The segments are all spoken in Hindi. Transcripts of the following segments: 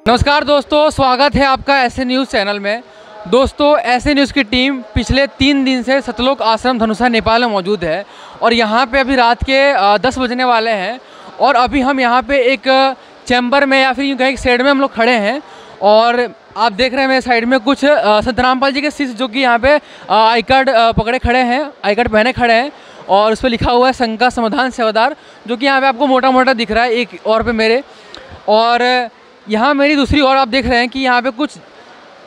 नमस्कार दोस्तों, स्वागत है आपका ऐसे न्यूज़ चैनल में। दोस्तों, ऐसे न्यूज़ की टीम पिछले 3 दिन से सतलोक आश्रम धनुषा नेपाल में मौजूद है और यहाँ पे अभी रात के 10 बजने वाले हैं और अभी हम यहाँ पे एक चैम्बर में या फिर यूँ कहीं शेड में हम लोग खड़े हैं और आप देख रहे हैं मेरे साइड में कुछ संत रामपाल जी के शिष्य जो कि यहाँ पे आई कार्ड पकड़े खड़े हैं, आई कार्ड पहने खड़े हैं और उस पर लिखा हुआ है संघ का समाधान सेवादार, जो कि यहाँ पे आपको मोटा मोटा दिख रहा है एक और पे मेरे। और यहाँ मेरी दूसरी ओर आप देख रहे हैं कि यहाँ पे कुछ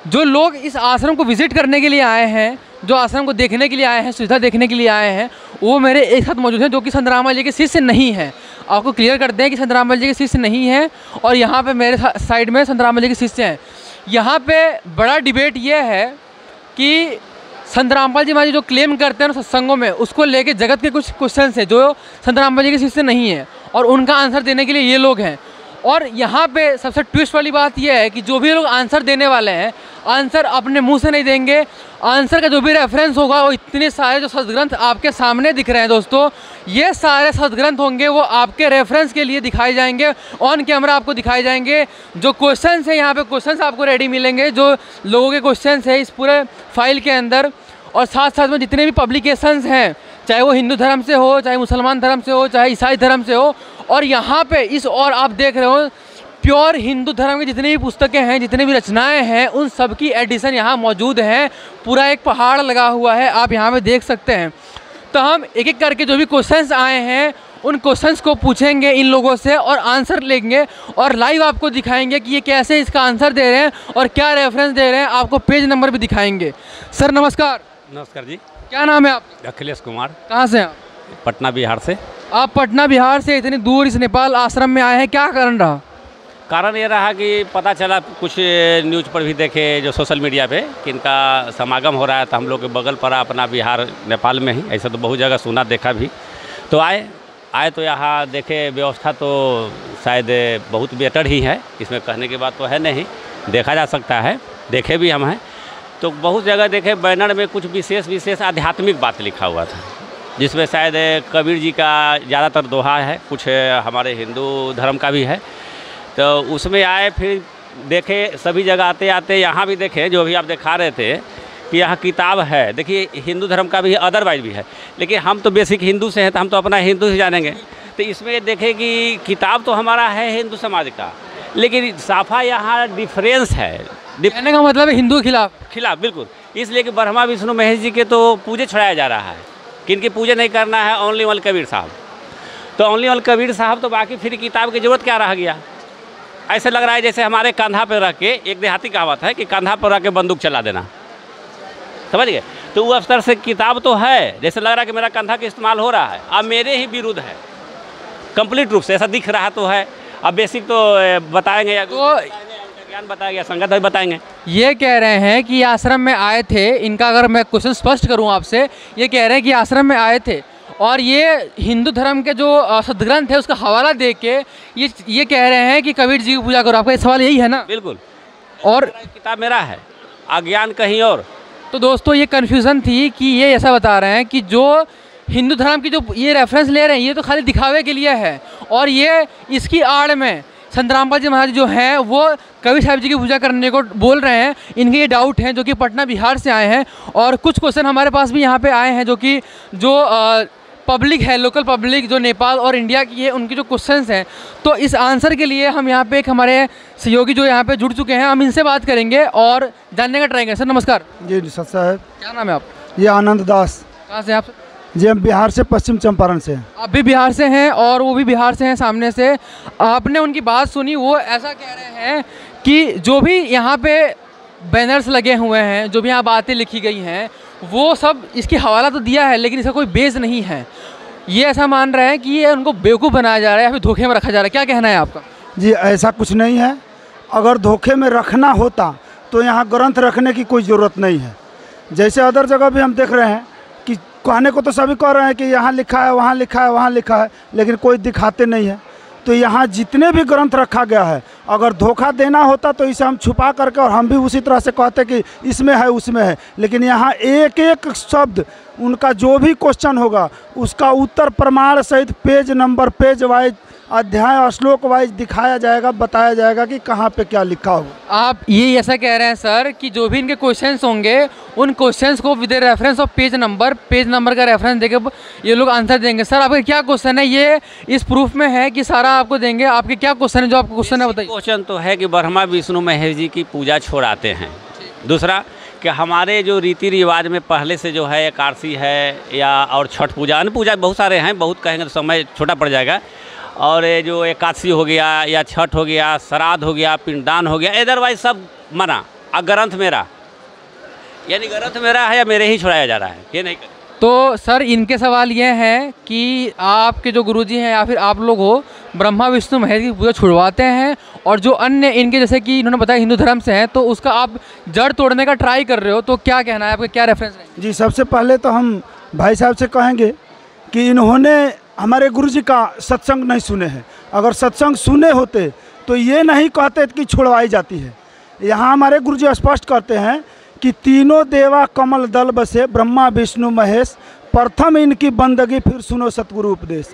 जो लोग इस आश्रम को विज़िट करने के लिए आए हैं, जो आश्रम को देखने के लिए आए हैं, सुविधा देखने के लिए आए हैं, वो मेरे एक साथ मौजूद हैं जो कि संत रामपाल जी के शिष्य नहीं हैं। आपको क्लियर करते हैं कि संत रामपाल जी के शिष्य नहीं हैं और यहाँ पे मेरे साइड में संत रामपाल जी के शिष्य हैं। यहाँ पे बड़ा डिबेट ये है कि संत रामपाल जी महाराज जो क्लेम करते हैं सत्संगों में, उसको लेके जगत के कुछ क्वेश्चन है जो संत रामपाल जी के शिष्य नहीं है और उनका आंसर देने के लिए ये लोग हैं। और यहाँ पे सबसे ट्विस्ट वाली बात यह है कि जो भी लोग आंसर देने वाले हैं, आंसर अपने मुंह से नहीं देंगे। आंसर का जो भी रेफरेंस होगा वो इतने सारे जो सदग्रंथ आपके सामने दिख रहे हैं दोस्तों, ये सारे सदग्रंथ होंगे वो आपके रेफरेंस के लिए दिखाए जाएंगे, ऑन कैमरा आपको दिखाए जाएंगे। जो क्वेश्चंस हैं यहाँ पे क्वेश्चंस आपको रेडी मिलेंगे, जो लोगों के क्वेश्चंस हैं इस पूरे फाइल के अंदर। और साथ साथ में जितने भी पब्लिकेशंस हैं, चाहे वो हिंदू धर्म से हो, चाहे मुसलमान धर्म से हो, चाहे ईसाई धर्म से हो, और यहाँ पे इस और आप देख रहे हो प्योर हिंदू धर्म की जितनी भी पुस्तकें हैं, जितनी भी रचनाएं हैं, उन सब की एडिशन यहाँ मौजूद हैं। पूरा एक पहाड़ लगा हुआ है, आप यहाँ पे देख सकते हैं। तो हम एक एक करके जो भी क्वेश्चंस आए हैं उन क्वेश्चंस को पूछेंगे इन लोगों से और आंसर लेंगे और लाइव आपको दिखाएंगे कि ये कैसे इसका आंसर दे रहे हैं और क्या रेफरेंस दे रहे हैं। आपको पेज नंबर भी दिखाएंगे। सर नमस्कार। नमस्कार जी। क्या नाम है आपका? अखिलेश कुमार। कहाँ से हैं आप? पटना बिहार से। आप पटना बिहार से इतनी दूर इस नेपाल आश्रम में आए हैं, क्या कारण रहा? कारण ये रहा कि पता चला, कुछ न्यूज़ पर भी देखे जो सोशल मीडिया पे कि इनका समागम हो रहा है, तो हम लोग के बगल पड़ा अपना बिहार नेपाल में ही। ऐसा तो बहुत जगह सुना देखा भी, तो आए तो यहाँ देखे व्यवस्था तो शायद बहुत बेटर ही है, इसमें कहने की बात तो है नहीं, देखा जा सकता है, देखे भी हम हैं। तो बहुत जगह देखे बैनर में कुछ विशेष आध्यात्मिक बात लिखा हुआ था, जिसमें शायद कबीर जी का ज़्यादातर दोहा है, कुछ हमारे हिंदू धर्म का भी है। तो उसमें आए, फिर देखे सभी जगह आते आते यहाँ भी देखे, जो भी आप दिखा रहे थे कि यहाँ किताब है। देखिए हिंदू धर्म का भी है, अदरवाइज भी है, लेकिन हम तो बेसिक हिंदू से हैं तो हम तो अपना हिंदू से जानेंगे। तो इसमें देखे कि किताब तो हमारा है हिंदू समाज का, लेकिन साफा यहाँ डिफरेंस है। कहने का मतलब है हिंदू के खिलाफ बिल्कुल। इसलिए कि ब्रह्मा विष्णु महेश जी के तो पूजे छुड़ाया जा रहा है, किनकी पूजे नहीं करना है, ओनली वन कबीर साहब। तो ओनली वन कबीर साहब, तो बाकी फिर किताब की ज़रूरत क्या रह गया? ऐसे लग रहा है जैसे हमारे कंधा पर रख के, एक देहाती कहावत है कि कंधा पर रख के बंदूक चला देना, समझ गए? तो वो स्तर से किताब तो है, जैसे लग रहा है कि मेरा कंधा का इस्तेमाल हो रहा है, अब मेरे ही विरुद्ध है कंप्लीट रूप से, ऐसा दिख रहा तो है। अब बेसिक तो बताएंगे या तो ज्ञान बताएंगे, संगत भी बताएंगे। ये कह रहे हैं कि आश्रम में आए थे, इनका अगर मैं क्वेश्चन स्पष्ट करूं आपसे, ये कह रहे हैं कि आश्रम में आए थे और ये हिंदू धर्म के जो सदग्रंथ है उसका हवाला दे के ये कह रहे हैं कि कबीर जी की पूजा करो। आपका सवाल यही है ना? बिल्कुल। और किताब मेरा है, अज्ञान कहीं और। तो दोस्तों ये कन्फ्यूज़न थी कि ये ऐसा बता रहे हैं कि जो हिंदू धर्म की जो ये रेफरेंस ले रहे हैं ये तो खाली दिखावे के लिए है, और ये इसकी आड़ में संत रामपाल जी महाराज जो हैं वो कबीर साहिब जी की पूजा करने को बोल रहे हैं। इनके ये डाउट हैं जो कि पटना बिहार से आए हैं, और कुछ क्वेश्चन हमारे पास भी यहाँ पे आए हैं जो कि पब्लिक है, लोकल पब्लिक जो नेपाल और इंडिया की है, उनके जो क्वेश्चंस हैं। तो इस आंसर के लिए हम यहाँ पे एक हमारे सहयोगी जो यहाँ पे जुड़ चुके हैं, हम इनसे बात करेंगे और जानने का ट्राई करेंगे। सर नमस्कार। जी सर साहब। क्या नाम है आप? ये आनंद दास। कहाँ से आप? जी हम बिहार से, पश्चिम चंपारण से। आप भी बिहार से हैं और वो भी बिहार से हैं सामने से। आपने उनकी बात सुनी, वो ऐसा कह रहे हैं कि जो भी यहाँ पे बैनर्स लगे हुए हैं, जो भी यहाँ बातें लिखी गई हैं, वो सब इसकी हवाला तो दिया है लेकिन इसका कोई बेस नहीं है। ये ऐसा मान रहे हैं कि ये उनको बेवकूफ़ बनाया जा रहा है या फिर धोखे में रखा जा रहा है। क्या कहना है आपका? जी ऐसा कुछ नहीं है, अगर धोखे में रखना होता तो यहाँ ग्रंथ रखने की कोई ज़रूरत नहीं है। जैसे अदर जगह भी हम देख रहे हैं कि कहने को तो सभी कह रहे हैं कि यहाँ लिखा है, वहाँ लिखा है, वहाँ लिखा है, लेकिन कोई दिखाते नहीं है। तो यहाँ जितने भी ग्रंथ रखा गया है, अगर धोखा देना होता तो इसे हम छुपा करके और हम भी उसी तरह से कहते कि इसमें है उसमें है, लेकिन यहाँ एक एक शब्द उनका जो भी क्वेश्चन होगा उसका उत्तर प्रमाण सहित पेज नंबर पेज वाइज अध्याय श्लोक वाइज दिखाया जाएगा, बताया जाएगा कि कहाँ पे क्या लिखा हुआ। आप ये ऐसा कह रहे हैं सर कि जो भी इनके क्वेश्चंस होंगे उन क्वेश्चंस को with reference of page number का रेफरेंस देकर ये लोग आंसर देंगे। सर आपका क्या क्वेश्चन है, ये इस प्रूफ में है कि सारा आपको देंगे? आपके क्या क्वेश्चन है, जो आपका क्वेश्चन है बताइए। क्वेश्चन तो है कि ब्रह्मा विष्णु महेश जी की पूजा छोड़ाते हैं। दूसरा कि हमारे जो रीति रिवाज में पहले से जो है एकादशी है या और छठ पूजा, अन्य पूजा बहुत सारे हैं, बहुत कहेंगे तो समय छोटा पड़ जाएगा। और ये जो एकादशी हो गया या छठ हो गया, श्राद्ध हो गया, पिंडदान हो गया, अदरवाइज सब मना। अब ग्रंथ मेरा, यानी ग्रंथ मेरा है या मेरे ही छुड़ाया जा रहा है, ये नहीं। तो सर इनके सवाल ये हैं कि आपके जो गुरुजी हैं या फिर आप लोग हो, ब्रह्मा विष्णु महेश की पूजा छुड़वाते हैं, और जो अन्य इनके जैसे कि इन्होंने बताया हिंदू धर्म से हैं, तो उसका आप जड़ तोड़ने का ट्राई कर रहे हो। तो क्या कहना है आपका, क्या रेफरेंस है? जी, सबसे पहले तो हम भाई साहब से कहेंगे कि इन्होंने हमारे गुरुजी का सत्संग नहीं सुने हैं। अगर सत्संग सुने होते तो ये नहीं कहते कि छुड़वाई जाती है। यहाँ हमारे गुरुजी स्पष्ट करते हैं कि तीनों देवा कमल दल बसे, ब्रह्मा विष्णु महेश, प्रथम इनकी बंदगी फिर सुनो सतगुरु उपदेश।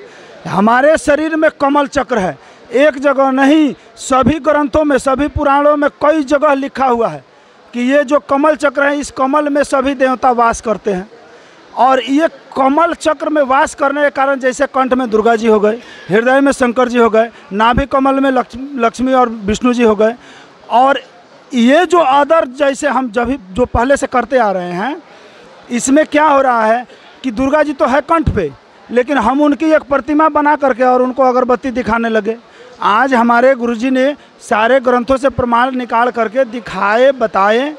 हमारे शरीर में कमल चक्र है, एक जगह नहीं, सभी ग्रंथों में, सभी पुराणों में कई जगह लिखा हुआ है कि ये जो कमल चक्र है, इस कमल में सभी देवता वास करते हैं। और ये कमल चक्र में वास करने के कारण, जैसे कंठ में दुर्गा जी हो गए, हृदय में शंकर जी हो गए, नाभि कमल में लक्ष्मी और विष्णु जी हो गए, और ये जो अदर जैसे हम जो पहले से करते आ रहे हैं, इसमें क्या हो रहा है कि दुर्गा जी तो है कंठ पे, लेकिन हम उनकी एक प्रतिमा बना करके और उनको अगरबत्ती दिखाने लगे। आज हमारे गुरुजी ने सारे ग्रंथों से प्रमाण निकाल करके दिखाए, बताए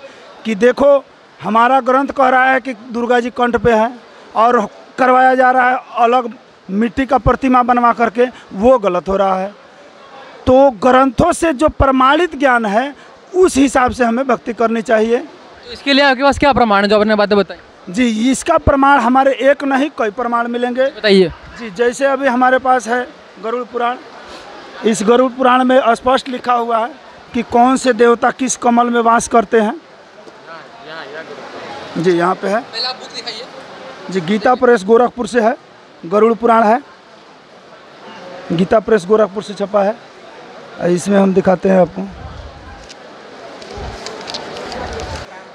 कि देखो हमारा ग्रंथ कह रहा है कि दुर्गा जी कंठ पे है, और करवाया जा रहा है अलग मिट्टी का प्रतिमा बनवा करके, वो गलत हो रहा है। तो ग्रंथों से जो प्रमाणित ज्ञान है उस हिसाब से हमें भक्ति करनी चाहिए। तो इसके लिए आपके पास क्या प्रमाण है जो आपने बातें बताई? जी, इसका प्रमाण हमारे एक नहीं कई प्रमाण मिलेंगे। बताइए। जी, जैसे अभी हमारे पास है गरुड़ पुराण। इस गरुड़ पुराण में स्पष्ट लिखा हुआ है कि कौन से देवता किस कमल में वास करते हैं। जी, यहाँ पे है। पहले आप बुक दिखाइए। जी, गीता प्रेस गोरखपुर से है, गरुड़ पुराण है, गीता प्रेस गोरखपुर से छपा है। इसमें हम दिखाते हैं आपको।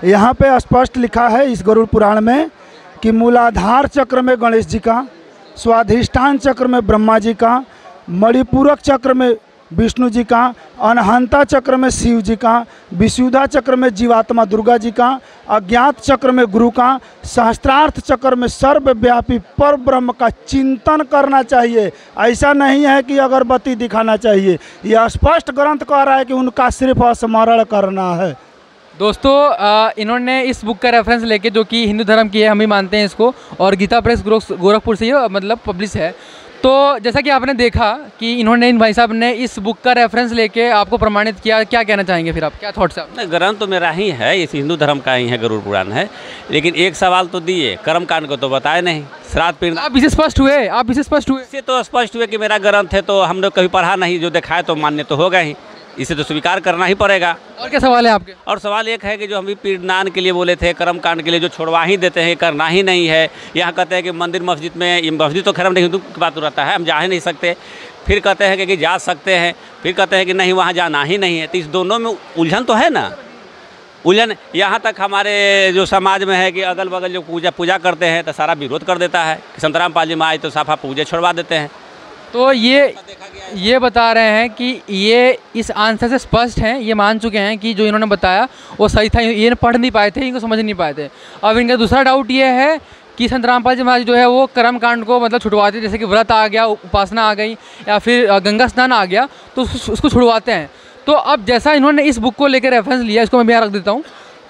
यहाँ पे स्पष्ट लिखा है इस गरुड़ पुराण में कि मूलाधार चक्र में गणेश जी का, स्वाधिष्ठान चक्र में ब्रह्मा जी का, मणिपूरक चक्र में विष्णु जी का, अनहंता चक्र में शिव जी का, विशुद्धा चक्र में जीवात्मा दुर्गा जी का, अज्ञात चक्र में गुरु का, सहस्त्रार्थ चक्र में सर्वव्यापी पर ब्रह्म का चिंतन करना चाहिए। ऐसा नहीं है कि अगरबत्ती दिखाना चाहिए। यह स्पष्ट ग्रंथ कह रहा है कि उनका सिर्फ स्मरण करना है। दोस्तों इन्होंने इस बुक का रेफरेंस लेके, जो कि हिंदू धर्म की है, हम भी मानते हैं इसको, और गीता प्रेस गोरखपुर से ये मतलब पब्लिश है। तो जैसा कि आपने देखा कि इन्होंने, इन भाई साहब ने इस बुक का रेफरेंस लेके आपको प्रमाणित किया। क्या कहना चाहेंगे फिर आप, क्या थॉट्स है? नहीं, ग्रंथ तो मेरा ही है, इस हिंदू धर्म का ही है, गरुड़ पुराण है। लेकिन एक सवाल तो दिए, कर्म कांड को तो बताए नहीं। श्राद्ध पिंड, आप इससे स्पष्ट हुए? इससे तो स्पष्ट हुए कि मेरा ग्रंथ है, तो हम लोग कभी पढ़ा नहीं, जो देखा है तो मान्य तो होगा ही, इसे तो स्वीकार करना ही पड़ेगा। और क्या सवाल है आपके? और सवाल एक है कि जो हम भी पिंडदान के लिए बोले थे, कर्म कांड के लिए जो छोड़वा ही देते हैं, करना ही नहीं है। यहाँ कहते हैं कि मंदिर मस्जिद में, मस्जिद तो खैर नहीं, हिंदू की बात रहता है, हम जा ही नहीं सकते। फिर कहते हैं कि जा सकते हैं, फिर कहते हैं कि नहीं वहाँ जाना ही नहीं है। तो इस दोनों में उलझन तो है ना, उलझन। यहाँ तक हमारे जो समाज में है कि अगल बगल जो पूजा करते हैं तो सारा विरोध कर देता है कि संतराम पाल जी में आए तो साफा पूजा छोड़वा देते हैं। तो ये बता रहे हैं कि ये इस आंसर से स्पष्ट हैं, ये मान चुके हैं कि जो इन्होंने बताया वो सही था, ये पढ़ नहीं पाए थे, इनको समझ नहीं पाए थे। अब इनका दूसरा डाउट ये है कि संत रामपाल जी महाराज जो है वो कर्म कांड को मतलब छुड़वाते हैं, जैसे कि व्रत आ गया, उपासना आ गई, या फिर गंगा स्नान आ गया, तो उसको छुड़वाते हैं। तो अब जैसा इन्होंने इस बुक को लेकर रेफरेंस लिया, इसको मैं यहाँ रख देता हूँ,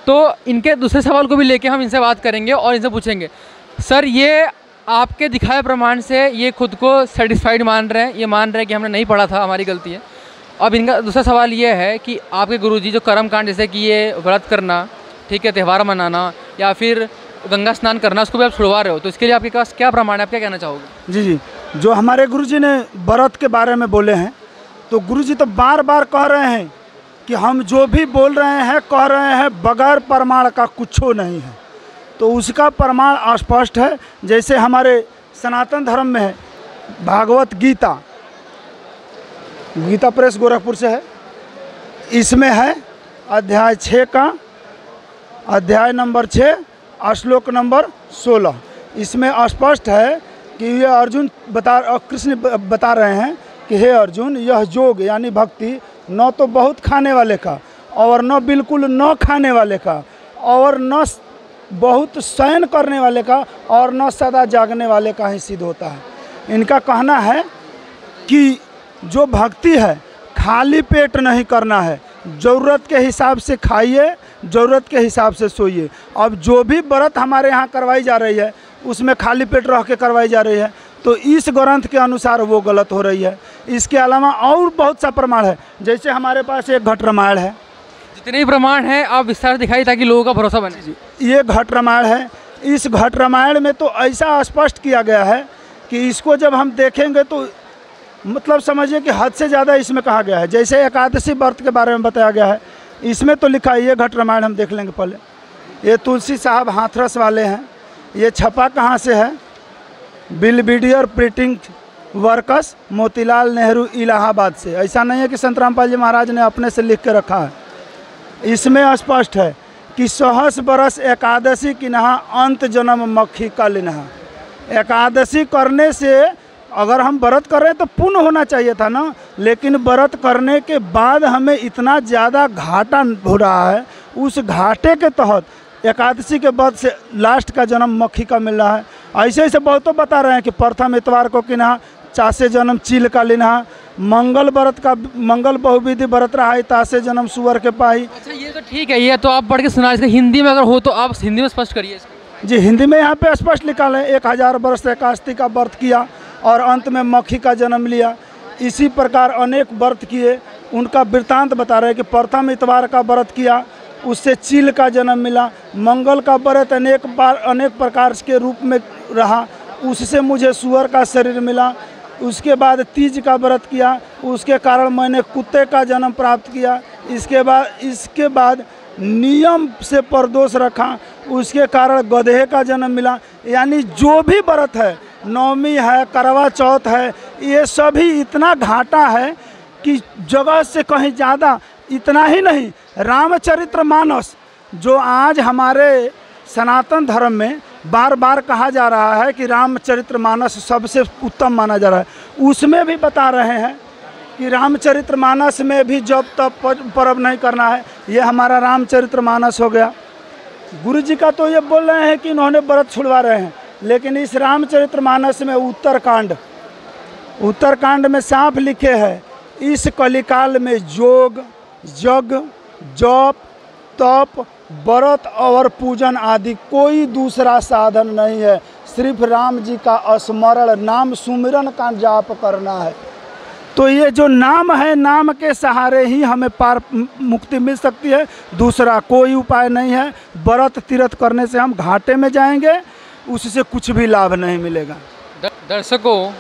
तो इनके दूसरे सवाल को भी लेके हम इनसे बात करेंगे और इनसे पूछेंगे, सर ये आपके दिखाए प्रमाण से ये खुद को सेटिस्फाइड मान रहे हैं, ये मान रहे हैं कि हमने नहीं पढ़ा था, हमारी गलती है। अब इनका दूसरा सवाल ये है कि आपके गुरुजी जो कर्म कांड, जैसे कि ये व्रत करना, ठीक है, त्यौहार मनाना, या फिर गंगा स्नान करना, उसको भी आप छुड़वा रहे हो, तो इसके लिए आपके पास क्या प्रमाण है, आप क्या कहना चाहोगे? जी, जो हमारे गुरुजी ने व्रत के बारे में बोले हैं, तो गुरुजी तो बार बार कह रहे हैं कि हम जो भी बोल रहे हैं, कह रहे हैं बगैर प्रमाण का कुछ नहीं है। तो उसका प्रमाण स्पष्ट है। जैसे हमारे सनातन धर्म में है भागवत गीता, गीता प्रेस गोरखपुर से है। इसमें है अध्याय 6 का अध्याय नंबर 6 श्लोक नंबर 16। इसमें स्पष्ट है कि ये अर्जुन कृष्ण बता रहे हैं कि हे अर्जुन, यह योग यानी भक्ति न तो बहुत खाने वाले का और न बिल्कुल न खाने वाले का और न बहुत शयन करने वाले का और न सदा जागने वाले का ही सिद्ध होता है। इनका कहना है कि जो भक्ति है खाली पेट नहीं करना है, ज़रूरत के हिसाब से खाइए, ज़रूरत के हिसाब से सोइए। अब जो भी व्रत हमारे यहाँ करवाई जा रही है उसमें खाली पेट रह के करवाई जा रही है, तो इस ग्रंथ के अनुसार वो गलत हो रही है। इसके अलावा और बहुत सा प्रमाण है, जैसे हमारे पास एक घट रामायण है। जितने भी प्रमाण हैं आप विस्तार दिखाइए ताकि लोगों का भरोसा बने। ये घट रामायण है। इस घट रामायण में तो ऐसा स्पष्ट किया गया है कि इसको जब हम देखेंगे तो मतलब समझिए कि हद से ज़्यादा इसमें कहा गया है। जैसे एकादशी व्रत के बारे में बताया गया है, इसमें तो लिखा है, ये घट रामायण हम देख लेंगे पहले। ये तुलसी साहब हाथरस वाले हैं। ये छपा कहाँ से है? बिलबीडियर प्रिंटिंग वर्कस, मोतीलाल नेहरू इलाहाबाद से। ऐसा नहीं है कि संत रामपाल जी महाराज ने अपने से लिख के रखा है। इसमें स्पष्ट है कि 100 बरस एकादशी की नहा अंत जन्म मक्खी का लिनहा। एकादशी करने से अगर हम व्रत कर रहे हैं तो पुण्य होना चाहिए था ना, लेकिन व्रत करने के बाद हमें इतना ज़्यादा घाटा हो रहा है। उस घाटे के तहत एकादशी के बाद से लास्ट का जन्म मक्खी का मिल रहा है। ऐसे ऐसे बहुतों बता रहे हैं कि प्रथम इतवार को किन्हा, चासे जन्म चील का लिनहा, मंगल व्रत का मंगल बहुविधि व्रत रहा है, तासे जन्म सुअर के पाई। अच्छा ये तो ठीक है, ये तो आप पढ़ के सुना। इसका हिंदी में अगर हो तो आप हिंदी में स्पष्ट करिए इसको। जी हिंदी में यहाँ पे स्पष्ट लिखा है 1000 वर्ष एकादशी का व्रत किया और अंत में मक्खी का जन्म लिया। इसी प्रकार अनेक व्रत किए, उनका वृत्तांत बता रहे हैं कि प्रथम इतवार का व्रत किया, उससे चील का जन्म मिला। मंगल का व्रत अनेक प्रकार के रूप में रहा, उससे मुझे सुअर का शरीर मिला। उसके बाद तीज का व्रत किया, उसके कारण मैंने कुत्ते का जन्म प्राप्त किया। इसके बाद नियम से परदोष रखा, उसके कारण गधे का जन्म मिला। यानी जो भी व्रत है, नवमी है, करवा चौथ है, ये सभी इतना घाटा है कि जगह से कहीं ज़्यादा। इतना ही नहीं, रामचरितमानस जो आज हमारे सनातन धर्म में बार बार कहा जा रहा है कि रामचरितमानस सबसे उत्तम माना जा रहा है, उसमें भी बता रहे हैं कि रामचरितमानस में भी जब तब पर्व नहीं करना है। ये हमारा रामचरितमानस हो गया। गुरु जी का तो ये बोल रहे हैं कि इन्होंने व्रत छुड़वा रहे हैं, लेकिन इस रामचरितमानस में उत्तरकांड में साफ लिखे हैं, इस कलिकाल में योग, यज्ञ, जप, तप, व्रत और पूजन आदि कोई दूसरा साधन नहीं है। सिर्फ राम जी का स्मरण, नाम सुमिरन का जाप करना है। तो ये जो नाम है, नाम के सहारे ही हमें पार मुक्ति मिल सकती है, दूसरा कोई उपाय नहीं है। व्रत तीर्थ करने से हम घाटे में जाएंगे, उससे कुछ भी लाभ नहीं मिलेगा। दर्शकों,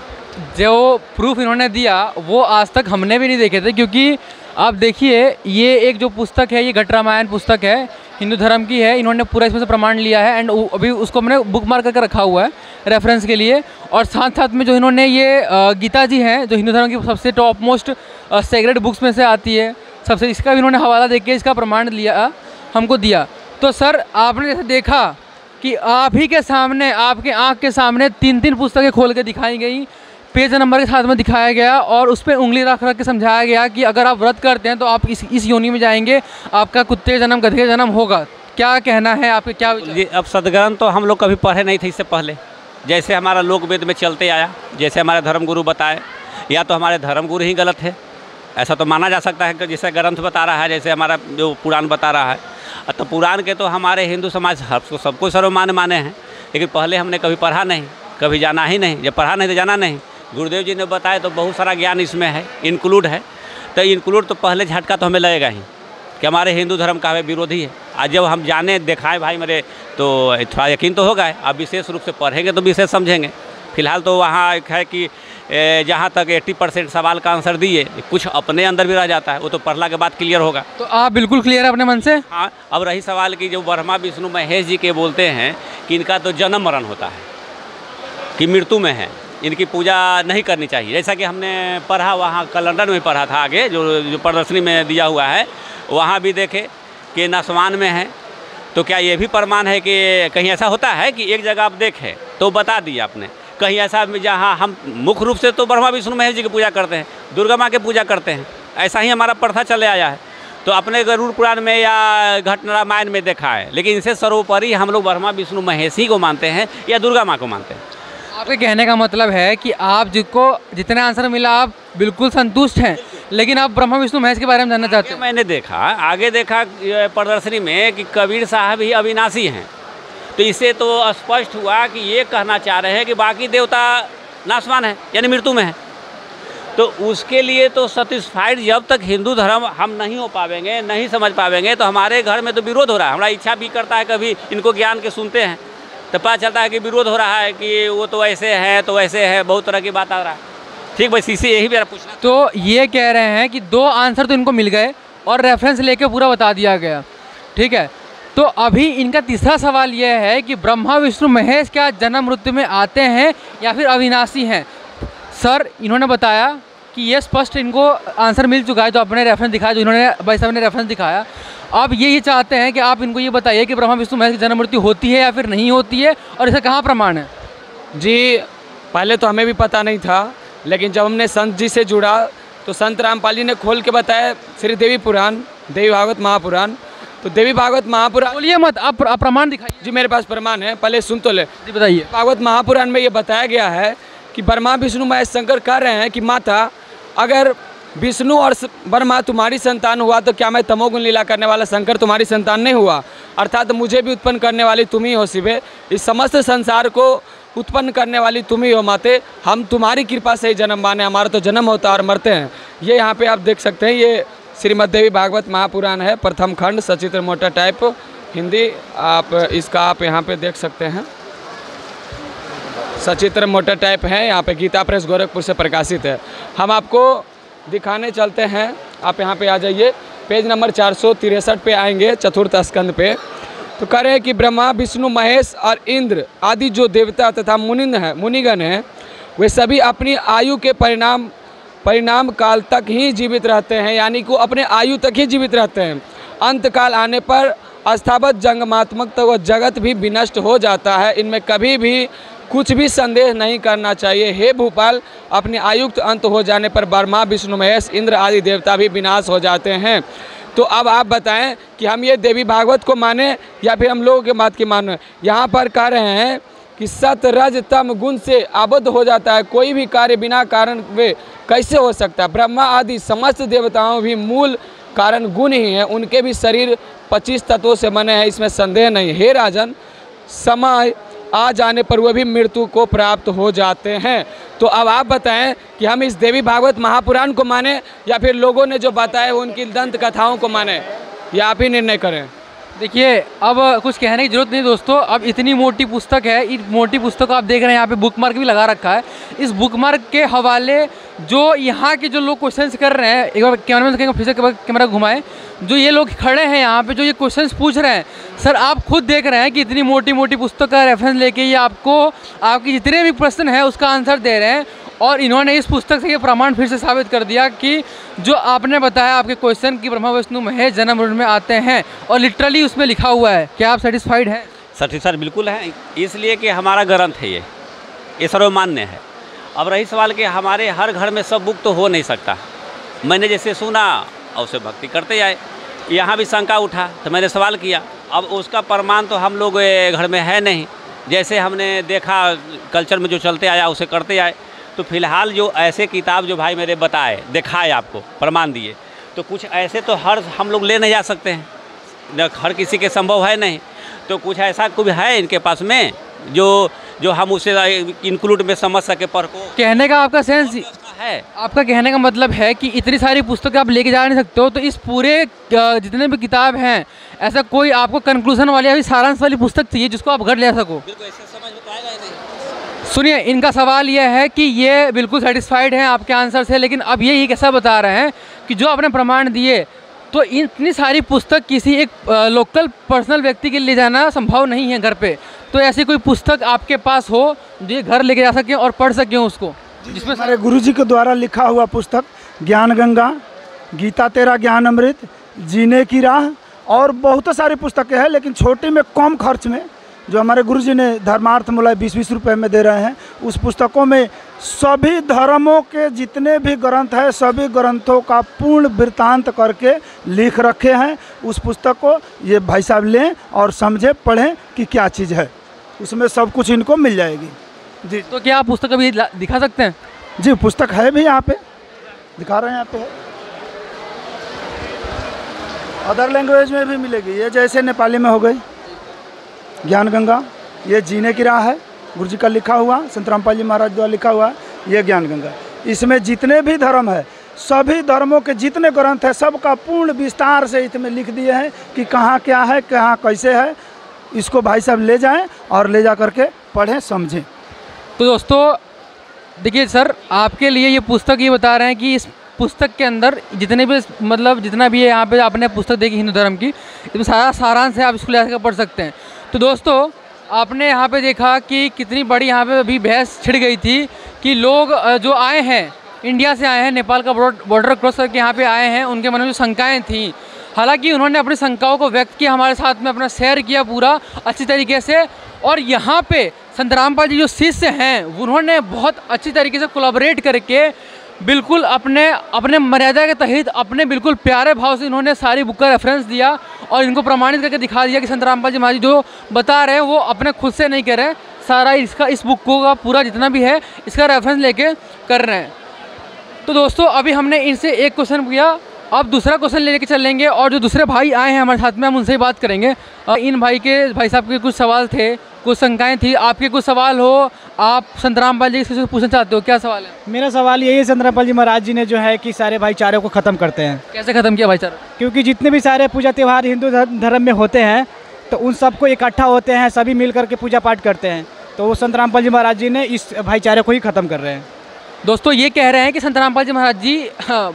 जो प्रूफ इन्होंने दिया वो आज तक हमने भी नहीं देखे थे, क्योंकि आप देखिए ये एक जो पुस्तक है, ये घट रामायण पुस्तक है, हिंदू धर्म की है। इन्होंने पूरा इसमें से प्रमाण लिया है एंड अभी उसको हमने बुक मार्क करके रखा हुआ है रेफरेंस के लिए। और साथ साथ में जो इन्होंने ये गीता जी हैं, जो हिंदू धर्म की सबसे टॉप मोस्ट सेक्रेड बुक्स में से आती है, सबसे, इसका भी इन्होंने हवाला देके इसका प्रमाण लिया, हमको दिया। तो सर आपने जैसे देखा कि आप ही के सामने, आपके आँख के सामने 3-3 पुस्तकें खोल के दिखाई गई, पेज नंबर के साथ में दिखाया गया और उस पर उंगली रख के समझाया गया कि अगर आप व्रत करते हैं तो आप इस योनि में जाएंगे, आपका कुत्ते जन्म, गधे जन्म होगा। क्या कहना है आपके, क्या विचार? जी, अब सदग्रंथ तो हम लोग कभी पढ़े नहीं थे इससे पहले। जैसे हमारा लोक वेद में चलते आया, जैसे हमारे धर्मगुरु बताए, या तो हमारे धर्मगुरु ही गलत है, ऐसा तो माना जा सकता है कि जैसे ग्रंथ बता रहा है, जैसे हमारा जो पुराण बता रहा है। तो पुराण के तो हमारे हिंदू समाज सबको सर्वमान्य माने हैं, लेकिन पहले हमने कभी पढ़ा नहीं, कभी जाना ही नहीं। जब पढ़ा नहीं तो जाना नहीं। गुरुदेव जी ने बताया तो बहुत सारा ज्ञान इसमें है, इंक्लूड है। तो इंक्लूड तो पहले झटका तो हमें लगेगा ही कि हमारे हिंदू धर्म का विरोधी है। आज जब हम जाने दिखाएं भाई मेरे, तो थोड़ा यकीन तो होगा। अब विशेष रूप से पढ़ेंगे तो विशेष समझेंगे। फिलहाल तो वहाँ एक है कि जहाँ तक 80% सवाल का आंसर दिए, कुछ अपने अंदर भी रह जाता है, वो तो पढ़ला के बाद क्लियर होगा। तो आप बिल्कुल क्लियर है अपने मन से? हाँ। अब रही सवाल की जो ब्रह्मा विष्णु महेश जी के बोलते हैं कि इनका तो जन्म मरण होता है, कि मृत्यु में है, इनकी पूजा नहीं करनी चाहिए। जैसा कि हमने पढ़ा वहाँ कैलेंडर में पढ़ा था, आगे जो प्रदर्शनी में दिया हुआ है वहाँ भी देखे कि नासवान में है। तो क्या ये भी प्रमाण है कि कहीं ऐसा होता है कि एक जगह आप देखें तो बता दिया आपने, कहीं ऐसा जहाँ हम मुख्य रूप से तो ब्रह्मा विष्णु महेश जी की पूजा करते हैं, दुर्गा माँ की पूजा करते हैं, ऐसा ही हमारा प्रथा चले आया है। तो अपने गरुड़ पुराण में या घट रामायण में देखा है, लेकिन इनसे सर्वोपरि हम लोग ब्रह्मा विष्णु महेश ही को मानते हैं या दुर्गा माँ को मानते हैं। आपके कहने का मतलब है कि आप जिसको जितना आंसर मिला आप बिल्कुल संतुष्ट हैं, लेकिन आप ब्रह्मा विष्णु महेश के बारे में जानना चाहते हैं। मैंने देखा आगे देखा प्रदर्शनी में कि कबीर साहब ही अविनाशी हैं, तो इससे तो स्पष्ट हुआ कि ये कहना चाह रहे हैं कि बाकी देवता नाशवान है यानी मृत्यु में है। तो उसके लिए तो सेटिस्फाइड जब तक हिंदू धर्म हम नहीं हो पावेंगे, नहीं समझ पावेंगे, तो हमारे घर में तो विरोध हो रहा है। हमारा इच्छा भी करता है कभी इनको ज्ञान के सुनते हैं तो पता चलता है कि विरोध हो रहा है कि वो तो ऐसे हैं तो ऐसे है, बहुत तरह की बात आ रहा है। ठीक बस इसी यही मेरा पूछना। तो ये कह रहे हैं कि 2 आंसर तो इनको मिल गए और रेफरेंस लेके पूरा बता दिया गया, ठीक है। तो अभी इनका तीसरा सवाल ये है कि ब्रह्मा विष्णु महेश क्या जन्म मृत्यु में आते हैं या फिर अविनाशी हैं। सर इन्होंने बताया कि ये स्पष्ट इनको आंसर मिल चुका है, जो अपने रेफरेंस दिखाया, जो इन्होंने भाई साहब ने रेफरेंस दिखाया। अब ये चाहते हैं कि आप इनको ये बताइए कि ब्रह्मा विष्णु महेश की जन्म मृत्यु होती है या फिर नहीं होती है, और इसका कहाँ प्रमाण है। जी पहले तो हमें भी पता नहीं था, लेकिन जब हमने संत जी से जुड़ा तो संत रामपाल जी ने खोल के बताया श्री देवी पुराण, देवी भागवत महापुराण। तो देवी भागवत महापुराण, बोलिए मत, आप प्रमाण दिखाइए। जी मेरे पास प्रमाण है, पहले सुन तो ले। जी बताइए। भागवत महापुराण में ये बताया गया है कि ब्रह्मा विष्णु महेश शंकर कह रहे हैं कि माता अगर विष्णु और ब्रह्मा तुम्हारी संतान हुआ तो क्या मैं तमोगुण लीला करने वाला शंकर तुम्हारी संतान नहीं हुआ, अर्थात मुझे भी उत्पन्न करने वाली तुम ही हो शिवे, इस समस्त संसार को उत्पन्न करने वाली तुम ही हो माते, हम तुम्हारी कृपा से ही जन्म माने, हमारा तो जन्म होता है और मरते हैं। ये यहाँ पे आप देख सकते हैं, ये श्रीमद् देवी भागवत महापुराण है, प्रथम खंड, सचित्र मोटा टाइप हिंदी, आप इसका आप यहाँ पे देख सकते हैं, सचित्र मोटा टाइप है, यहाँ पे गीता प्रेस गोरखपुर से प्रकाशित है। हम आपको दिखाने चलते हैं, आप यहाँ पे आ जाइए, पेज नंबर 463 पे आएंगे, चतुर्थ स्कंद पे। तो कह रहे हैं कि ब्रह्मा विष्णु महेश और इंद्र आदि जो देवता तथा मुनिगण हैं वे सभी अपनी आयु के परिणाम काल तक ही जीवित रहते हैं, यानी कि अपने आयु तक ही जीवित रहते हैं। अंत काल आने पर अस्थावत जंगमात्मक तो वह जगत भी विनष्ट हो जाता है, इनमें कभी भी कुछ भी संदेह नहीं करना चाहिए। हे भूपाल, अपने आयुक्त अंत हो जाने पर ब्रह्मा विष्णु महेश इंद्र आदि देवता भी विनाश हो जाते हैं। तो अब आप बताएं कि हम ये देवी भागवत को माने या फिर हम लोगों के बात की माने। यहाँ पर कह रहे हैं कि सत रज तम गुण से आबद्ध हो जाता है, कोई भी कार्य बिना कारण वे कैसे हो सकता है। ब्रह्मा आदि समस्त देवताओं भी मूल कारण गुण ही हैं, उनके भी शरीर 25 तत्वों से बने हैं, इसमें संदेह नहीं। हे राजन, समय आ जाने पर वह भी मृत्यु को प्राप्त हो जाते हैं। तो अब आप बताएं कि हम इस देवी भागवत महापुराण को माने या फिर लोगों ने जो बताया उनकी दंत कथाओं को माने, या आप ही निर्णय करें। देखिए अब कुछ कहने की जरूरत नहीं दोस्तों, अब इतनी मोटी पुस्तक है, इस मोटी पुस्तक को आप देख रहे हैं यहाँ पे बुक मार्क भी लगा रखा है। इस बुक मार्क के हवाले जो यहाँ के जो लोग क्वेश्चंस कर रहे हैं, एक बार कैमरा में फिर से कैमरा घुमाएं, जो ये लोग खड़े हैं यहाँ पे जो ये क्वेश्चंस पूछ रहे हैं, सर आप खुद देख रहे हैं कि इतनी मोटी मोटी पुस्तक का रेफरेंस लेके ये आपको आपके जितने भी प्रश्न हैं उसका आंसर दे रहे हैं। और इन्होंने इस पुस्तक से ये प्रमाण फिर से साबित कर दिया कि जो आपने बताया आपके क्वेश्चन कि ब्रह्मा विष्णु महेश जन्म मृत्यु में आते हैं और लिटरली उसमें लिखा हुआ है। क्या आप सेटिस्फाइड हैं? सर बिल्कुल है, इसलिए कि हमारा ग्रंथ है ये सर्वमान्य है। अब रही सवाल कि हमारे हर घर में सब बुक तो हो नहीं सकता। मैंने जैसे सुना और उसे भक्ति करते आए, यहाँ भी शंका उठा तो मैंने सवाल किया। अब उसका प्रमाण तो हम लोग घर में है नहीं, जैसे हमने देखा कल्चर में जो चलते आया उसे करते आए। तो फिलहाल जो ऐसे किताब जो भाई मेरे बताए, दिखाए, आपको प्रमाण दिए, तो कुछ ऐसे तो हम लोग ले नहीं जा सकते हैं, हर किसी के संभव है नहीं। तो कुछ ऐसा कुछ है इनके पास में जो हम उसे इंक्लूड में समझ सके पर को। कहने का आपका सेंस है, आपका कहने का मतलब है कि इतनी सारी पुस्तकें आप लेके जा नहीं सकते हो, तो इस पूरे जितने भी किताब हैं ऐसा कोई आपको कंक्लूजन वाली या सारांश वाली पुस्तक चाहिए जिसको आप घर ले सको। सुनिए, इनका सवाल यह है कि ये बिल्कुल सेटिस्फाइड हैं आपके आंसर से, लेकिन अब ये कैसा बता रहे हैं कि जो आपने प्रमाण दिए तो इतनी सारी पुस्तक किसी एक लोकल पर्सनल व्यक्ति के लिए ले जाना संभव नहीं है घर पे। तो ऐसी कोई पुस्तक आपके पास हो जो ये घर लेके जा सकें और पढ़ सकें उसको, जिसमें हमारे गुरुजी के द्वारा लिखा हुआ पुस्तक ज्ञान गंगा, गीता तेरा ज्ञान अमृत, जीने की राह और बहुत सारी पुस्तकें हैं, लेकिन छोटी में कम खर्च में जो हमारे गुरुजी ने धर्मार्थ मूल्य 20-20 रुपये में दे रहे हैं, उस पुस्तकों में सभी धर्मों के जितने भी ग्रंथ हैं सभी ग्रंथों का पूर्ण वृत्तांत करके लिख रखे हैं। उस पुस्तक को ये भाई साहब लें और समझें, पढ़ें कि क्या चीज़ है, उसमें सब कुछ इनको मिल जाएगी। जी, तो क्या आप पुस्तक अभी दिखा सकते हैं? जी पुस्तक है भी यहाँ पे, दिखा रहे हैं यहाँ पे है। अदर लैंग्वेज में भी मिलेगी, ये जैसे नेपाली में हो गई ज्ञान गंगा, ये जीने की राह है गुरुजी का लिखा हुआ, संत रामपाल जी महाराज द्वारा लिखा हुआ है, ये ज्ञान गंगा। इसमें जितने भी धर्म है सभी धर्मों के जितने ग्रंथ है सबका पूर्ण विस्तार से इसमें लिख दिए हैं कि कहाँ क्या है, कहाँ कैसे है। इसको भाई साहब ले जाएं और ले जा करके पढ़ें, समझें। तो दोस्तों देखिए सर, आपके लिए ये पुस्तक ये बता रहे हैं कि इस पुस्तक के अंदर जितने भी मतलब जितना भी है यहाँ पे आपने पुस्तक देखी हिंदू धर्म की, इसमें सारा सारांश है, आप इसको ले पढ़ सकते हैं। तो दोस्तों आपने यहाँ पे देखा कि कितनी बड़ी यहाँ पे अभी बहस छिड़ गई थी कि लोग जो आए हैं इंडिया से आए हैं, नेपाल का बॉर्डर क्रॉस करके यहाँ पे आए हैं, उनके मन में जो शंकाएँ थीं, हालांकि उन्होंने अपनी शंकाओं को व्यक्त किया, हमारे साथ में अपना शेयर किया पूरा अच्छी तरीके से। और यहाँ पे संत रामपाल जी जो शिष्य हैं उन्होंने बहुत अच्छी तरीके से कोलैबोरेट करके बिल्कुल अपने मर्यादा के तहत अपने बिल्कुल प्यारे भाव से इन्होंने सारी बुक का रेफरेंस दिया और इनको प्रमाणित करके दिखा दिया कि संत रामपाल जी महाराज जो बता रहे हैं वो अपने खुद से नहीं कर रहे हैं, सारा इसका इस बुक का पूरा जितना भी है इसका रेफरेंस लेके कर रहे हैं। तो दोस्तों अभी हमने इनसे एक क्वेश्चन किया, अब दूसरा क्वेश्चन लेके चलेंगे और जो दूसरे भाई आए हैं हमारे साथ में हम उनसे ही बात करेंगे। इन भाई साहब के कुछ सवाल थे, कुछ शंकाएं थी, आपके कुछ सवाल हो, आप संत रामपाल जी से पूछना चाहते हो, क्या सवाल है? मेरा सवाल यही है, संत रामपाल जी महाराज जी ने जो है कि सारे भाईचारे को ख़त्म करते हैं। कैसे ख़त्म किया भाईचारा? क्योंकि जितने भी सारे पूजा त्यौहार हिंदू धर्म में होते हैं तो उन सबको इकट्ठा होते हैं, सभी मिल करके पूजा पाठ करते हैं, तो वो संत रामपाल जी महाराज जी ने इस भाईचारे को ही ख़त्म कर रहे हैं। दोस्तों ये कह रहे हैं कि संत रामपाल जी महाराज जी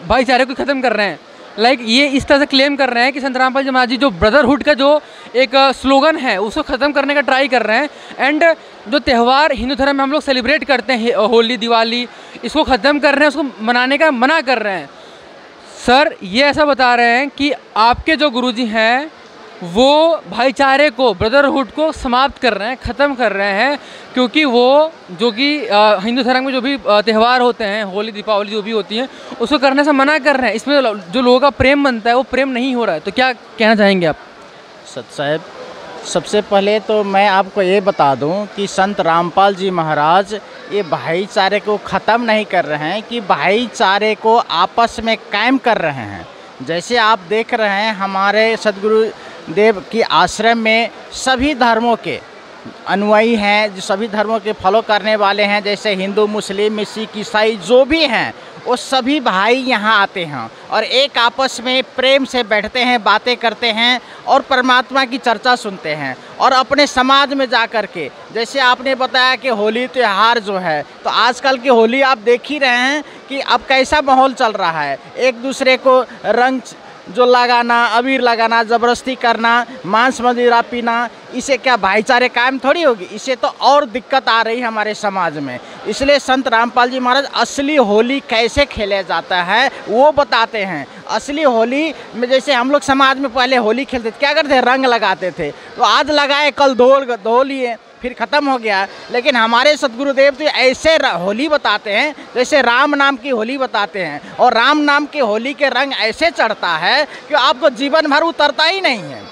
भाईचारे को ख़त्म कर रहे हैं, लाइक ये इस तरह से क्लेम कर रहे हैं कि संत रामपाल जी महाराज जी जो ब्रदरहुड का जो एक स्लोगन है उसको ख़त्म करने का ट्राई कर रहे हैं। एंड जो त्यौहार हिंदू धर्म में हम लोग सेलिब्रेट करते हैं, होली दिवाली, इसको ख़त्म कर रहे हैं, उसको मनाने का मना कर रहे हैं। सर ये ऐसा बता रहे हैं कि आपके जो गुरुजी हैं वो भाईचारे को, ब्रदरहुड को समाप्त कर रहे हैं, ख़त्म कर रहे हैं, क्योंकि वो जो कि हिंदू धर्म में जो भी त्यौहार होते हैं, होली दीपावली जो भी होती हैं, उसको करने से मना कर रहे हैं। इसमें जो लोगों का प्रेम बनता है वो प्रेम नहीं हो रहा है। तो क्या कहना चाहेंगे आप? सत साहब, सबसे पहले तो मैं आपको ये बता दूं कि संत रामपाल जी महाराज ये भाईचारे को ख़त्म नहीं कर रहे हैं, कि भाईचारे को आपस में कायम कर रहे हैं। जैसे आप देख रहे हैं हमारे सदगुरु देव की आश्रम में सभी धर्मों के अनुयायी हैं, जो सभी धर्मों के फॉलो करने वाले हैं, जैसे हिंदू, मुस्लिम, सिख, ईसाई जो भी हैं, वो सभी भाई यहाँ आते हैं और एक आपस में प्रेम से बैठते हैं, बातें करते हैं और परमात्मा की चर्चा सुनते हैं। और अपने समाज में जा कर के, जैसे आपने बताया कि होली त्यौहार जो है, तो आजकल की होली आप देख ही रहे हैं कि अब कैसा माहौल चल रहा है, एक दूसरे को रंग जो लगाना, अबीर लगाना, ज़बरदस्ती करना, मांस मदिरा पीना, इसे क्या भाईचारे कायम थोड़ी होगी? इससे तो और दिक्कत आ रही है हमारे समाज में। इसलिए संत रामपाल जी महाराज असली होली कैसे खेला जाता है वो बताते हैं। असली होली में जैसे हम लोग समाज में पहले होली खेलते थे, क्या करते थे? रंग लगाते थे, तो आज लगाए कल धो लिए, फिर ख़त्म हो गया। लेकिन हमारे सदगुरुदेव तो ऐसे होली बताते हैं जैसे राम नाम की होली बताते हैं, और राम नाम की होली के रंग ऐसे चढ़ता है कि आपको जीवन भर उतरता ही नहीं है।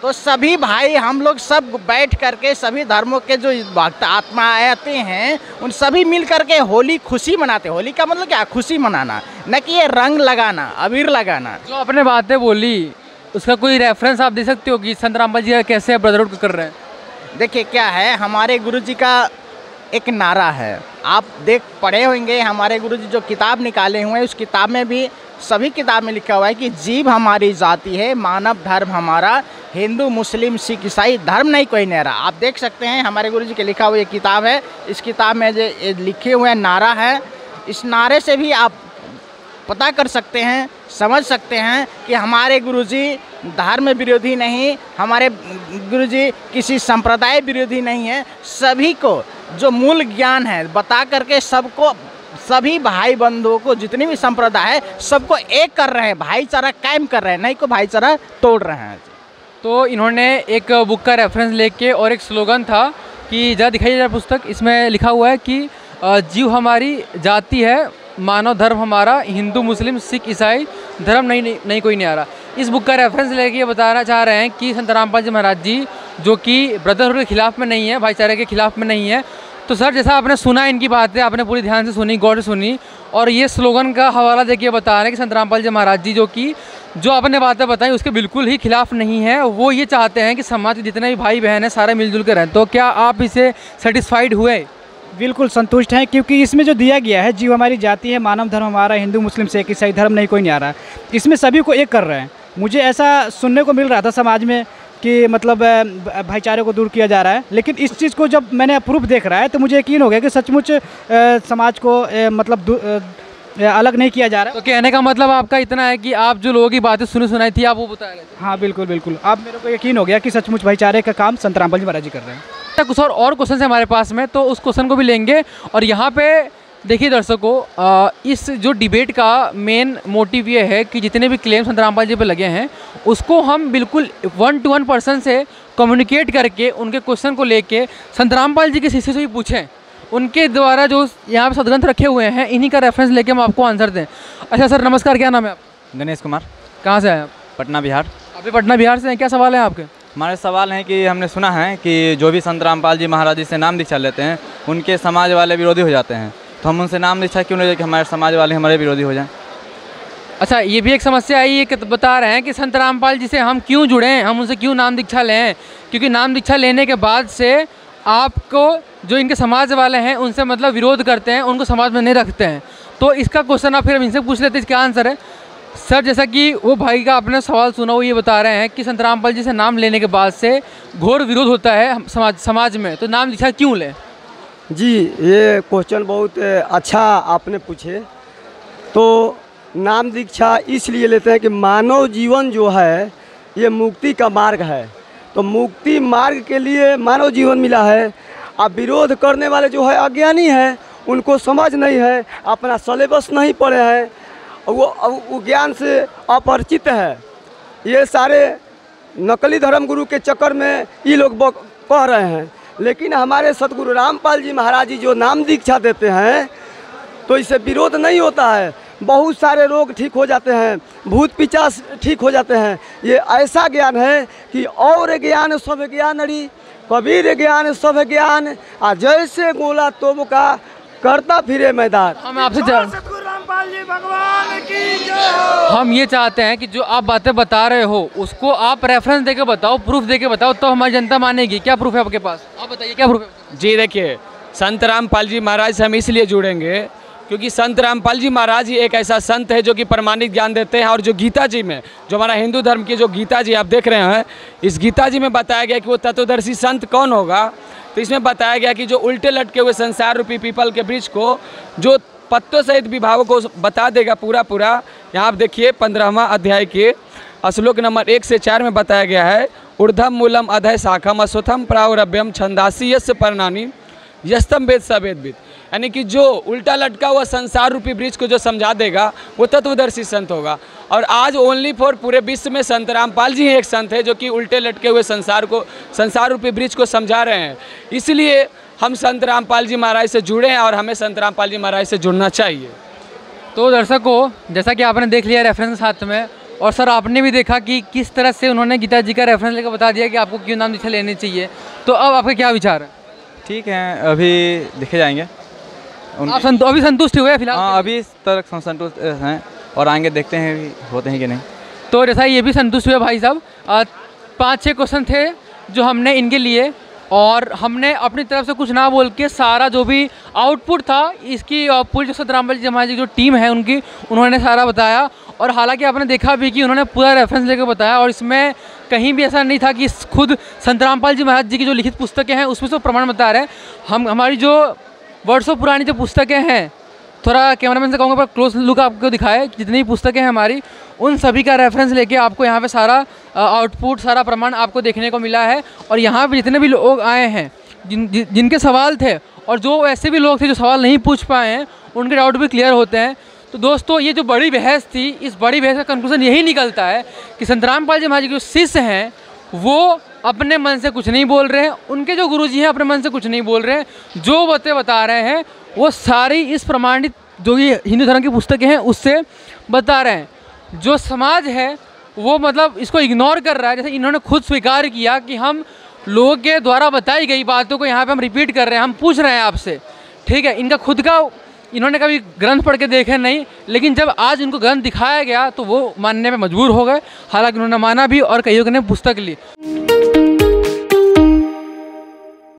तो सभी भाई हम लोग सब बैठ करके सभी धर्मों के जो भक्त आत्मा आते हैं उन सभी मिल करके होली खुशी मनाते हैं। होली का मतलब क्या? खुशी मनाना, न कि ये रंग लगाना, अबीर लगाना। जो आपने बातें बोली उसका कोई रेफरेंस आप दे सकते हो कि संत रामपाल जी कैसे ब्रदरहुड कर रहे हैं? देखिए क्या है, हमारे गुरुजी का एक नारा है, आप पढ़े होंगे, हमारे गुरुजी जो किताब निकाले हुए हैं उस किताब में भी, सभी किताब में लिखा हुआ है कि जीव हमारी जाति है, मानव धर्म हमारा, हिंदू मुस्लिम सिख ईसाई धर्म नहीं कोई न्यारा। आप देख सकते हैं हमारे गुरुजी के लिखा हुआ ये किताब है, इस किताब में जो लिखे हुए नारा है, इस नारे से भी आप पता कर सकते हैं समझ सकते हैं कि हमारे गुरुजी धर्म विरोधी नहीं, हमारे गुरुजी किसी संप्रदाय विरोधी नहीं है। सभी को जो मूल ज्ञान है बता करके सबको, सभी भाई बंधुओं को, जितनी भी संप्रदाय है सबको एक कर रहे हैं, भाईचारा कायम कर रहे हैं, नहीं को भाईचारा तोड़ रहे हैं। तो इन्होंने एक बुक का रेफरेंस लेके और एक स्लोगन था कि ज़रा दिखाइए ज़रा पुस्तक, इसमें लिखा हुआ है कि जीव हमारी जाति है, मानव धर्म हमारा, हिंदू मुस्लिम सिख ईसाई धर्म नहीं कोई नहीं आ रहा। इस बुक का रेफरेंस लेके ये बताना चाह रहे हैं कि संत रामपाल जी महाराज जी जो कि ब्रदरहुड के खिलाफ में नहीं है, भाईचारे के खिलाफ में नहीं है। तो सर जैसा आपने सुना इनकी बातें, आपने पूरी ध्यान से सुनी, गौर से सुनी, और ये स्लोगन का हवाला देके बता रहे हैं कि संत रामपाल जी महाराज जी जो आपने बातें बताई उसके बिल्कुल ही खिलाफ नहीं है। वो ये चाहते हैं कि समाज के जितने भी भाई बहन हैं सारे मिलजुल कर रहें। तो क्या आप इसे सेटिस्फाइड हुए? बिल्कुल संतुष्ट हैं, क्योंकि इसमें जो दिया गया है, जीव हमारी जाति है, मानव धर्म हमारा, हिंदू मुस्लिम सिख ईसाई धर्म नहीं कोई नहीं आ रहा, इसमें सभी को एक कर रहे हैं। मुझे ऐसा सुनने को मिल रहा था समाज में कि मतलब भाईचारे को दूर किया जा रहा है, लेकिन इस चीज़ को जब मैंने प्रूफ देख रहा है तो मुझे यकीन हो गया कि सचमुच समाज को मतलब अलग नहीं किया जा रहा। तो कहने का मतलब आपका इतना है कि आप जो लोगों की बातें सुनाई थी आप वो बता रहे थे? हाँ बिल्कुल बिल्कुल, अब मेरे को यकीन हो गया कि सचमुच भाईचारे का काम संत रामपाल जी महाराज जी कर रहे हैं। कुछ और क्वेश्चन है हमारे पास में, तो उस क्वेश्चन को भी लेंगे। और यहाँ पे देखिए दर्शकों, इस जो डिबेट का मेन मोटिव ये है कि जितने भी क्लेम संत रामपाल जी पे लगे हैं उसको हम बिल्कुल 1-to-1 पर्सन से कम्युनिकेट करके उनके क्वेश्चन को लेके संत रामपाल जी के शिष्य से भी पूछें, उनके द्वारा जो यहाँ पे सदग्रंथ रखे हुए हैं इन्हीं का रेफरेंस लेके हम आपको आंसर दें। अच्छा सर नमस्कार, क्या नाम है आप? गणेश कुमार। कहाँ से आए आप? पटना बिहार। अभी पटना बिहार से हैं, क्या सवाल है आपके? हमारे सवाल हैं कि हमने सुना है कि जो भी संत रामपाल जी महाराज जी से नाम दीक्षा लेते हैं उनके समाज वाले विरोधी हो जाते हैं, तो हम उनसे नाम दीक्षा क्यों नहीं कि हमारे समाज वाले हमारे विरोधी हो जाएं? अच्छा, ये भी एक समस्या आई है कि बता रहे हैं कि संत रामपाल जी से हम क्यों जुड़ें, हम उनसे क्यों नाम दीक्षा लें, क्योंकि नाम दीक्षा लेने के बाद से आपको जो इनके समाज वाले हैं उनसे मतलब विरोध करते हैं, उनको समाज में नहीं रखते हैं। तो इसका क्वेश्चन आप फिर हम इनसे पूछ लेते हैं, इसका आंसर है सर। जैसा कि वो भाई का आपने सवाल सुना, वो ये बता रहे हैं कि संत रामपाल जी से नाम लेने के बाद से घोर विरोध होता है समाज में, तो नाम दीक्षा क्यों लें? जी, ये क्वेश्चन बहुत अच्छा आपने पूछे। तो नाम दीक्षा इसलिए लेते हैं कि मानव जीवन जो है ये मुक्ति का मार्ग है, तो मुक्ति मार्ग के लिए मानव जीवन मिला है। अब विरोध करने वाले जो है अज्ञानी है, उनको समझ नहीं है, अपना सिलेबस नहीं पढ़े हैं, वो ज्ञान से अपरिचित है। ये सारे नकली धर्म गुरु के चक्कर में ये लोग कह रहे हैं। लेकिन हमारे सतगुरु रामपाल जी महाराज जी जो नाम दीक्षा देते हैं तो इससे विरोध नहीं होता है, बहुत सारे रोग ठीक हो जाते हैं, भूत पिचास ठीक हो जाते हैं। ये ऐसा ज्ञान है कि और ज्ञान सब ज्ञान अड़ी, कबीर ज्ञान सब ज्ञान, आ जैसे गोला तोब का करता फिरे मैदान। हम आपसे हम ये चाहते हैं कि जो आप बातें बता रहे हो उसको आप रेफरेंस देके बताओ, प्रूफ देके बताओ, तो हमारी जनता मानेगी। क्या प्रूफ है आपके पास? आप बताइए क्या प्रूफ है? जी देखिए, संत रामपाल जी महाराज से हम इसलिए जुड़ेंगे क्योंकि संत रामपाल जी महाराज ही एक ऐसा संत है जो कि प्रमाणित ज्ञान देते हैं। और जो गीता जी में, जो हमारा हिंदू धर्म की जो गीता जी आप देख रहे हैं, इस गीता जी में बताया गया कि वो तत्वदर्शी संत कौन होगा। तो इसमें बताया गया कि जो उल्टे लटके हुए संसार रूपी पीपल के वृक्ष को जो पत्तों सहित विभागों को बता देगा पूरा। यहाँ आप देखिए 15वां अध्याय के श्लोक नंबर 1 से 4 में बताया गया है, ऊर्ध्वम मूलम अधय शाखम अश्वत्थम प्रावरभ्यम छंदासी यस्य पर्णानि यस्तम वेद स वेदविद। यानी कि जो उल्टा लटका हुआ संसार रूपी वृक्ष को जो समझा देगा वो तत्वदर्शी संत होगा। और आज ओनली फॉर पूरे विश्व में संत रामपाल जी ही एक संत है जो कि उल्टे लटके हुए संसार रूपी वृक्ष को समझा रहे हैं। इसलिए हम संत रामपाल जी महाराज से जुड़े हैं और हमें संत रामपाल जी महाराज से जुड़ना चाहिए। तो दर्शकों, जैसा कि आपने देख लिया रेफरेंस साथ में, और सर आपने भी देखा कि किस तरह से उन्होंने गीता जी का रेफरेंस लेकर बता दिया कि आपको क्यों नाम दीक्षा लेनी चाहिए। तो अब आपके क्या विचार है? ठीक है, अभी देखे जाएंगे। आप अभी संतुष्ट हुए फिलहाल? हाँ, अभी तक संतुष्ट हैं और आगे देखते हैं होते हैं कि नहीं। तो जैसा ये भी संतुष्ट हुए भाई साहब। 5-6 क्वेश्चन थे जो हमने इनके लिए, और हमने अपनी तरफ से कुछ ना बोल के सारा जो भी आउटपुट था इसकी पूरी जो संत रामपाल जी महाराज की जो टीम है उनकी, उन्होंने सारा बताया। और हालांकि आपने देखा भी कि उन्होंने पूरा रेफरेंस लेकर बताया, और इसमें कहीं भी ऐसा नहीं था कि खुद संत रामपाल जी महाराज जी की जो लिखित पुस्तकें हैं उसमें से प्रमाण बता रहे हैं। हमारी जो वर्षों पुरानी जो पुस्तकें हैं थोड़ा कैमरामैन से कहूँगा पर क्लोज लुक आपको दिखाए, जितनी पुस्तकें हैं हमारी उन सभी का रेफरेंस लेके आपको यहाँ पे सारा आउटपुट, सारा प्रमाण आपको देखने को मिला है। और यहाँ पे जितने भी लोग आए हैं जिनके सवाल थे और जो ऐसे भी लोग थे जो सवाल नहीं पूछ पाए हैं, उनके डाउट भी क्लियर होते हैं। तो दोस्तों ये जो बड़ी बहस थी, इस बड़ी बहस का कंक्लूजन यही निकलता है कि संत रामपाल जी महाराज के जो शिष्य हैं वो अपने मन से कुछ नहीं बोल रहे हैं, उनके जो गुरुजी हैं अपने मन से कुछ नहीं बोल रहे हैं, जो बातें बता रहे हैं वो सारी इस प्रमाणित जो ये हिंदू धर्म की पुस्तकें हैं उससे बता रहे हैं। जो समाज है वो मतलब इसको इग्नोर कर रहा है। जैसे इन्होंने खुद स्वीकार किया कि हम लोगों के द्वारा बताई गई बातों को यहाँ पे हम रिपीट कर रहे हैं, हम पूछ रहे हैं आपसे, ठीक है। इनका खुद का इन्होंने कभी ग्रंथ पढ़ के देखे नहीं, लेकिन जब आज इनको ग्रंथ दिखाया गया तो वो मानने में मजबूर हो गए। हालांकि उन्होंने माना भी और कईयों ने पुस्तक ली।